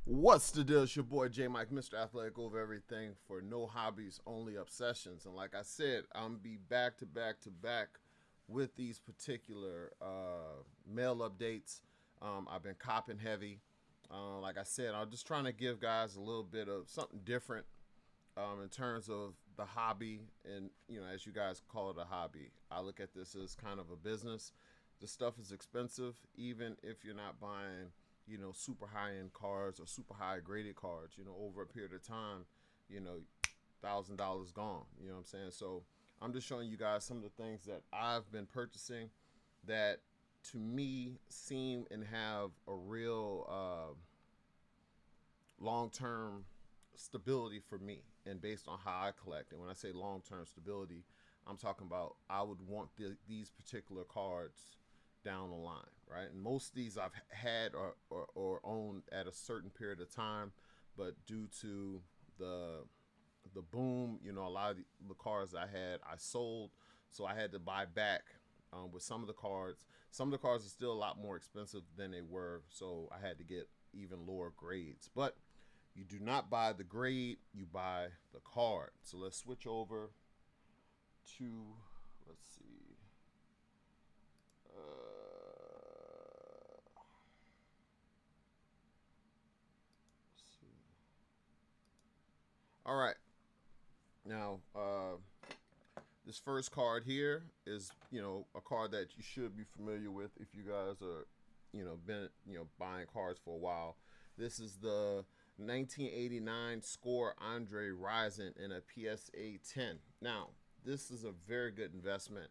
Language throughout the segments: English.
What's the deal? It's your boy J Mike, Mr. Athletic over everything for no hobbies, only obsessions. And like I said, I'm be back to back to back with these particular mail updates. I've been copping heavy. Like I said, I'm just trying to give guys a little bit of something different in terms of the hobby. And, as you guys call it a hobby, I look at this as kind of a business. The stuff is expensive, even if you're not buying super high end cards or super high graded cards, over a period of time, $1,000 gone. You know what I'm saying? So I'm just showing you guys some of the things that I've been purchasing that to me seem and have a real long term stability for me and based on how I collect. And when I say long term stability, I'm talking about I would want these particular cards down the line, right? And most of these I've had or owned at a certain period of time, but due to the the boom, a lot of the cards I had I sold, so I had to buy back with some of the cards. Some of the cards are still a lot more expensive than they were, so I had to get even lower grades. But you do not buy the grade, you buy the card. So let's switch over to, let's see. Let's see. All right. Now, this first card here is, a card that you should be familiar with if you guys are, been, buying cards for a while. This is the 1989 score Andre Rison in a PSA 10. Now, this is a very good investment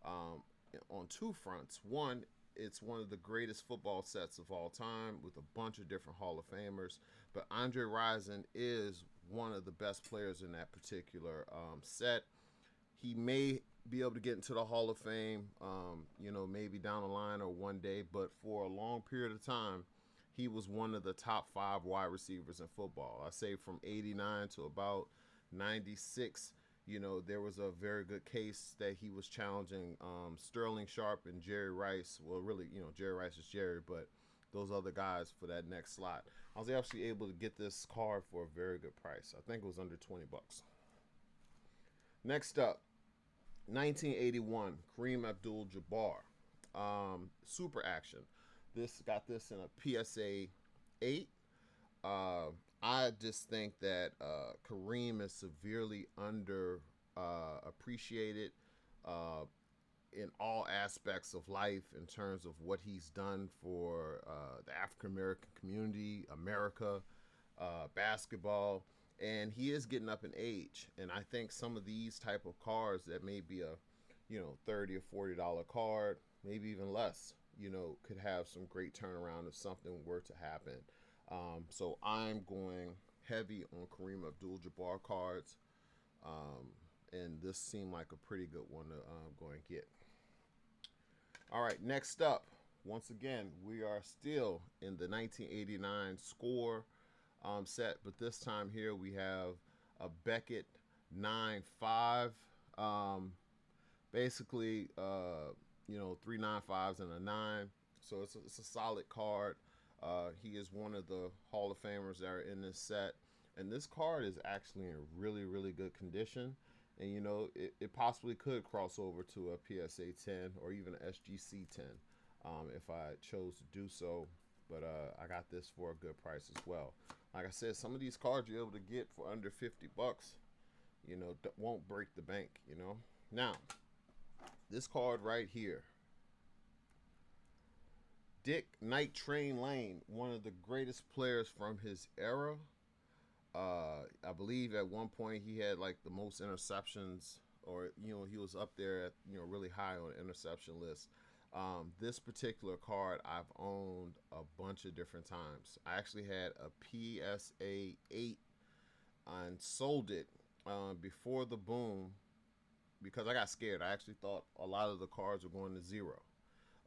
um, on two fronts. One, it's one of the greatest football sets of all time with a bunch of different Hall of Famers. But Andre Rison is one of the best players in that particular set. He may be able to get into the Hall of Fame, maybe down the line or one day, but for a long period of time, he was one of the top five wide receivers in football. I say from 89 to about 96, there was a very good case that he was challenging Sterling Sharp and Jerry Rice. Well, really, Jerry Rice is Jerry, but those other guys for that next slot. I was actually able to get this card for a very good price. I think it was under 20 bucks. Next up, 1981, Kareem Abdul-Jabbar. Super action. This got this in a PSA 8. I just think that Kareem is severely under appreciated uh, in all aspects of life in terms of what he's done for the African American community, America, basketball, and he is getting up in age. And I think some of these type of cards that may be a $30 or $40 card, maybe even less, could have some great turnaround if something were to happen. So I'm going heavy on Kareem Abdul-Jabbar cards, and this seemed like a pretty good one to go and get. All right, next up, once again, we are still in the 1989 score set, but this time here we have a Beckett 9-5. Basically, three 9-5s and a 9. So it's a solid card. He is one of the Hall of Famers that are in this set. And this card is actually in really, really good condition. And, it possibly could cross over to a PSA 10 or even an SGC 10 if I chose to do so. But I got this for a good price as well. Like I said, some of these cards you're able to get for under 50 bucks, won't break the bank. Now, this card right here, Dick Night Train Lane, one of the greatest players from his era. I believe at one point he had like the most interceptions, or he was up there at really high on the interception list. This particular card I've owned a bunch of different times. I actually had a PSA 8 and sold it before the boom because I got scared. I actually thought a lot of the cards were going to zero.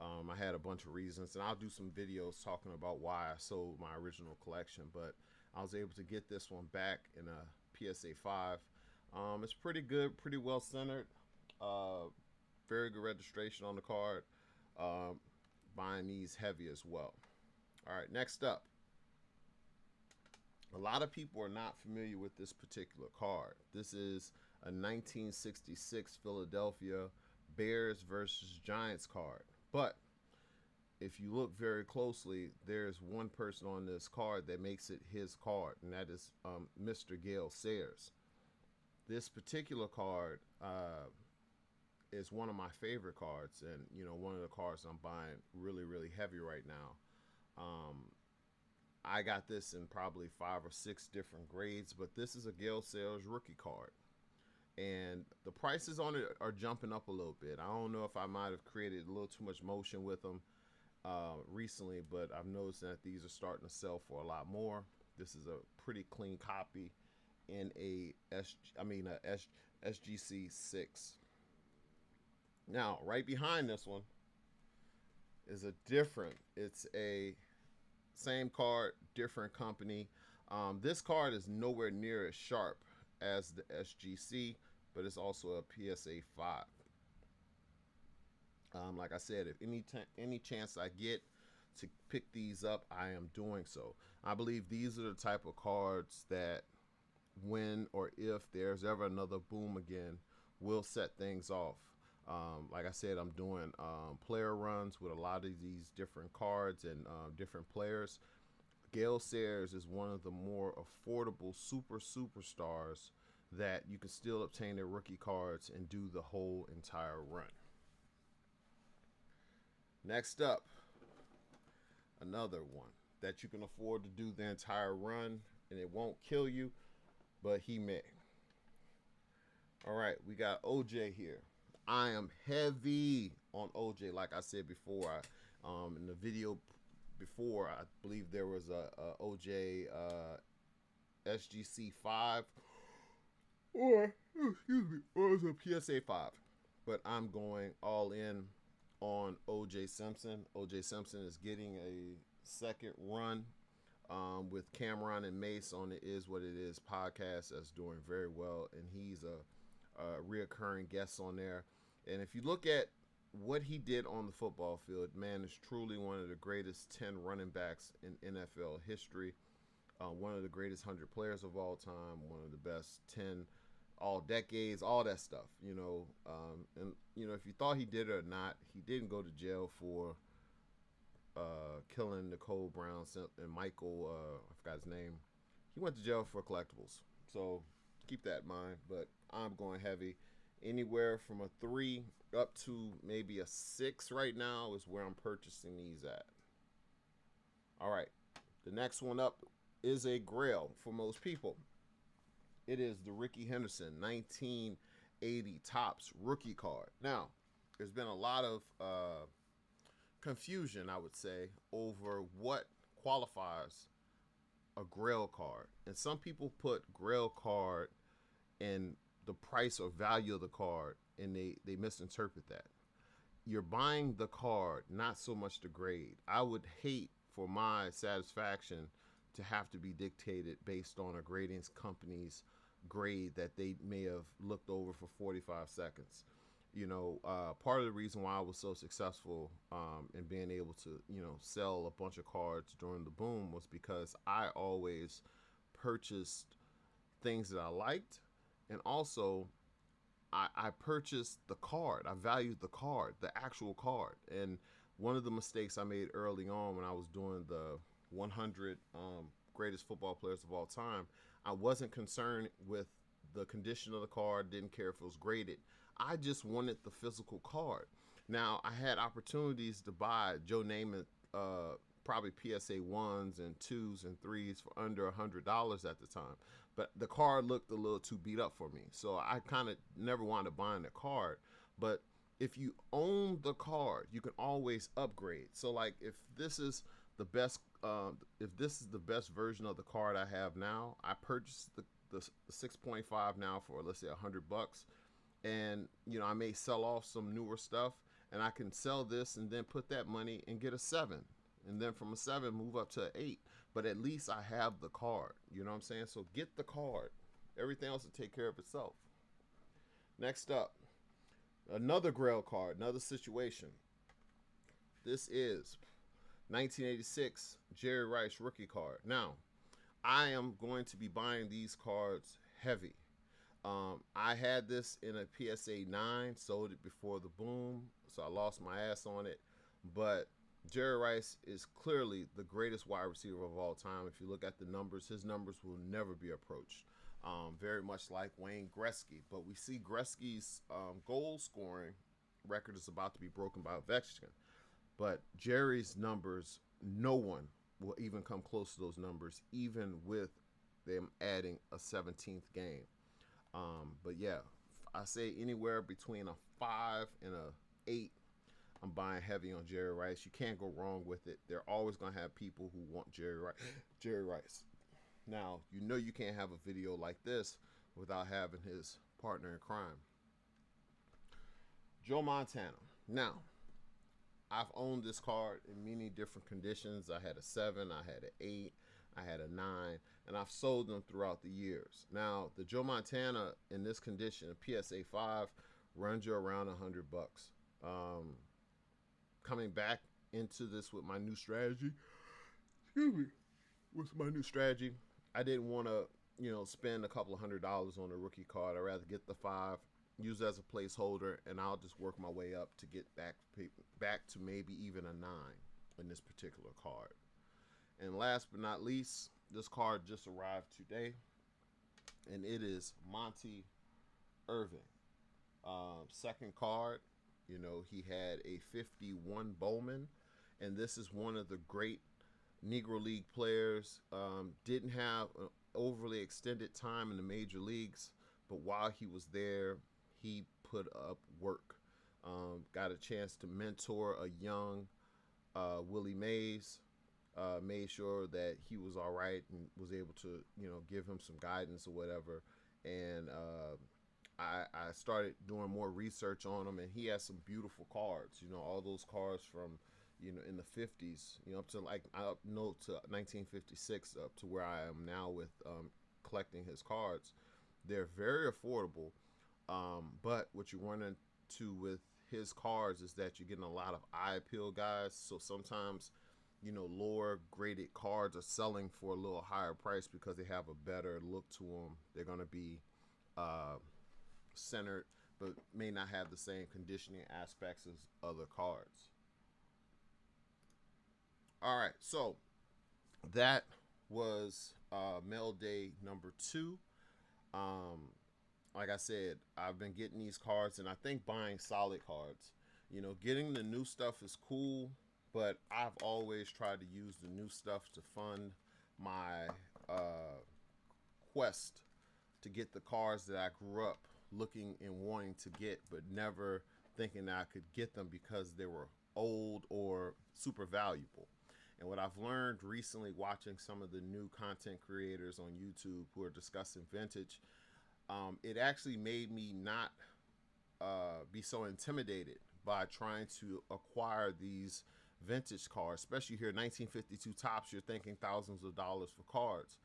I had a bunch of reasons, and I'll do some videos talking about why I sold my original collection. But I was able to get this one back in a PSA 5. It's pretty good, pretty well centered. Uh, Very good registration on the card. Um, Buying these heavy as well. All right, next up, A lot of people are not familiar with this particular card. This is a 1966 Philadelphia Bears versus Giants card. But if you look very closely, there's one person on this card that makes it his card, and that is Mr. Gale Sayers. This particular card is one of my favorite cards, and one of the cards I'm buying really, really heavy right now. Um, I got this in probably 5 or 6 different grades, but this is a Gale Sayers rookie card. And the prices on it are jumping up a little bit. I don't know if I might have created a little too much motion with them recently, but I've noticed that these are starting to sell for a lot more. This is a pretty clean copy in SGC 6. Now, right behind this one is a different. It's a same card, different company. This card is nowhere near as sharp as the SGC, but it's also a PSA 5. Like I said, if any chance I get to pick these up, I am doing so. I believe these are the type of cards that, when or if there's ever another boom again, will set things off. Like I said, I'm doing player runs with a lot of these different cards and different players. Gale Sayers is one of the more affordable superstars that you can still obtain their rookie cards and do the whole entire run. Next up, another one that you can afford to do the entire run and it won't kill you, but he may. All right, we got OJ here. I am heavy on OJ. Like I said before, in the video before, I believe there was a OJ SGC 5 or it was a PSA 5. But I'm going all in on OJ Simpson. OJ Simpson is getting a second run with Cameron and Mace on the Is What It Is podcast that's doing very well, and he's a reoccurring guest on there. And if you look at what he did on the football field, man, is truly one of the greatest 10 running backs in NFL history. One of the greatest 100 players of all time, one of the best 10 all decades, all that stuff, and if you thought he did it or not, he didn't go to jail for killing Nicole Brown and Michael, I forgot his name. He went to jail for collectibles, so keep that in mind. But I'm going heavy. Anywhere from a 3 up to maybe a 6 right now is where I'm purchasing these at. All right, the next one up is a grail for most people. It is the Rickey Henderson 1980 Topps rookie card. Now, there's been a lot of confusion, I would say, over what qualifies a grail card. And some people put grail card in the price or value of the card, and they misinterpret that. You're buying the card, not so much the grade. I would hate for my satisfaction to have to be dictated based on a grading company's grade that they may have looked over for 45 seconds. Part of the reason why I was so successful in being able to, sell a bunch of cards during the boom was because I always purchased things that I liked, and also I purchased the card. I valued the card, the actual card. And one of the mistakes I made early on when I was doing the 100 greatest football players of all time, I wasn't concerned with the condition of the card, didn't care if it was graded. I just wanted the physical card. Now, I had opportunities to buy Joe Namath, probably PSA 1s and 2s and 3s for under $100 at the time. But the card looked a little too beat up for me. So I kind of never wanted to buy the card. But if you own the card, you can always upgrade. So like if this is the best version of the card I have now, I purchased the 6.5 now for, let's say, $100, and I may sell off some newer stuff, and I can sell this and then put that money and get a 7, and then from a 7 move up to an 8. But at least I have the card. You know what I'm saying? So get the card. Everything else will take care of itself. Next up, another Grail card, another situation. This is 1986 Jerry Rice rookie card. Now, I am going to be buying these cards heavy. I had this in a PSA 9, sold it before the boom, so I lost my ass on it. But Jerry Rice is clearly the greatest wide receiver of all time. If you look at the numbers, his numbers will never be approached. Very much like Wayne Gretzky. But we see Gretzky's goal scoring record is about to be broken by Ovechkin. But Jerry's numbers, no one will even come close to those numbers, even with them adding a 17th game. But yeah, I say anywhere between a 5 and a 8. I'm buying heavy on Jerry Rice. You can't go wrong with it. They're always gonna have people who want Jerry Rice. Jerry Rice. Now you know you can't have a video like this without having his partner in crime, Joe Montana. Now I've owned this card in many different conditions. I had a 7, I had an 8, I had a 9, and I've sold them throughout the years. Now, the Joe Montana in this condition, a PSA 5, runs you around $100. Coming back into this with my new strategy, excuse me, with my new strategy, I didn't want to, spend a couple of $100 on a rookie card. I'd rather get the 5, use it as a placeholder, and I'll just work my way up to get back to maybe even a 9 in this particular card. And last but not least, this card just arrived today, and it is Monty Irving. Second card, he had a 51 Bowman, and this is one of the great Negro League players. Didn't have an overly extended time in the major leagues, but while he was there, he put up work. Got a chance to mentor a young Willie Mays. Made sure that he was all right and was able to, give him some guidance or whatever. And I started doing more research on him, and he has some beautiful cards. All those cards from, in the 50s, up to I know to 1956, up to where I am now with collecting his cards. They're very affordable. But what you run into with his cards is that you're getting a lot of eye appeal guys. So sometimes, lower graded cards are selling for a little higher price because they have a better look to them. They're going to be centered, but may not have the same conditioning aspects as other cards. All right, so that was Mailday number 2. Like I said, I've been getting these cards, and I think buying solid cards. Getting the new stuff is cool, but I've always tried to use the new stuff to fund my quest to get the cards that I grew up looking and wanting to get, but never thinking that I could get them because they were old or super valuable. And what I've learned recently watching some of the new content creators on YouTube who are discussing vintage, it actually made me not be so intimidated by trying to acquire these vintage cards, especially here 1952 tops. You're thinking thousands of dollars for cards.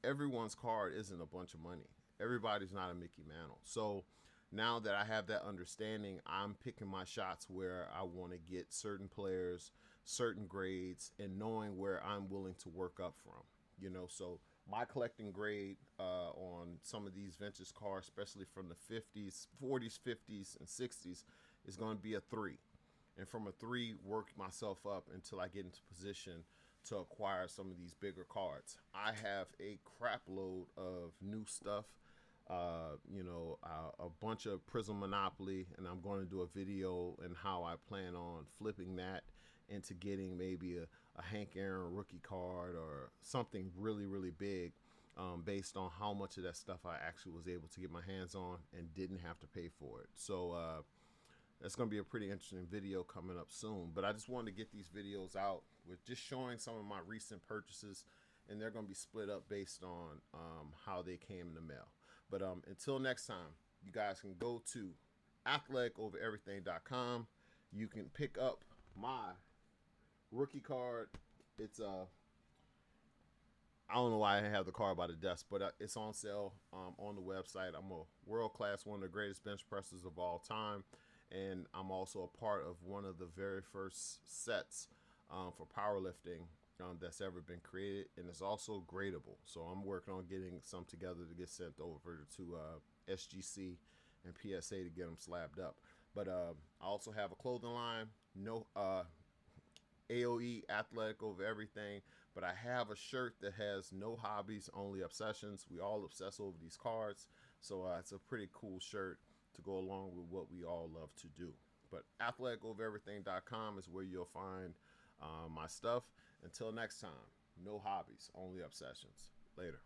Everyone's card isn't a bunch of money. Everybody's not a Mickey Mantle. So now that I have that understanding, I'm picking my shots where I want to get certain players, certain grades, and knowing where I'm willing to work up from. So my collecting grade on some of these vintage cars, especially from the 50s, 40s, 50s, and 60s, is going to be a 3. And from a 3, work myself up until I get into position to acquire some of these bigger cards. I have a crap load of new stuff, a bunch of Prism Monopoly, and I'm going to do a video and how I plan on flipping that into getting maybe a Hank Aaron rookie card or something really, really big, based on how much of that stuff I actually was able to get my hands on and didn't have to pay for it. So that's going to be a pretty interesting video coming up soon. But I just wanted to get these videos out with just showing some of my recent purchases, and they're going to be split up based on how they came in the mail. But until next time, you guys can go to athletikovereverything.com. You can pick up my rookie card. It's I don't know why I have the card by the desk, but it's on sale on the website. I'm a world class, one of the greatest bench pressers of all time, and I'm also a part of one of the very first sets for powerlifting that's ever been created, and it's also gradable. So I'm working on getting some together to get sent over to SGC and PSA to get them slabbed up. But I also have a clothing line. No AOE athletic over everything. But I have a shirt that has no hobbies, only obsessions. We all obsess over these cards, so it's a pretty cool shirt to go along with what we all love to do. But athletikovereverything.com is where you'll find my stuff. Until next time, no hobbies, only obsessions. Later.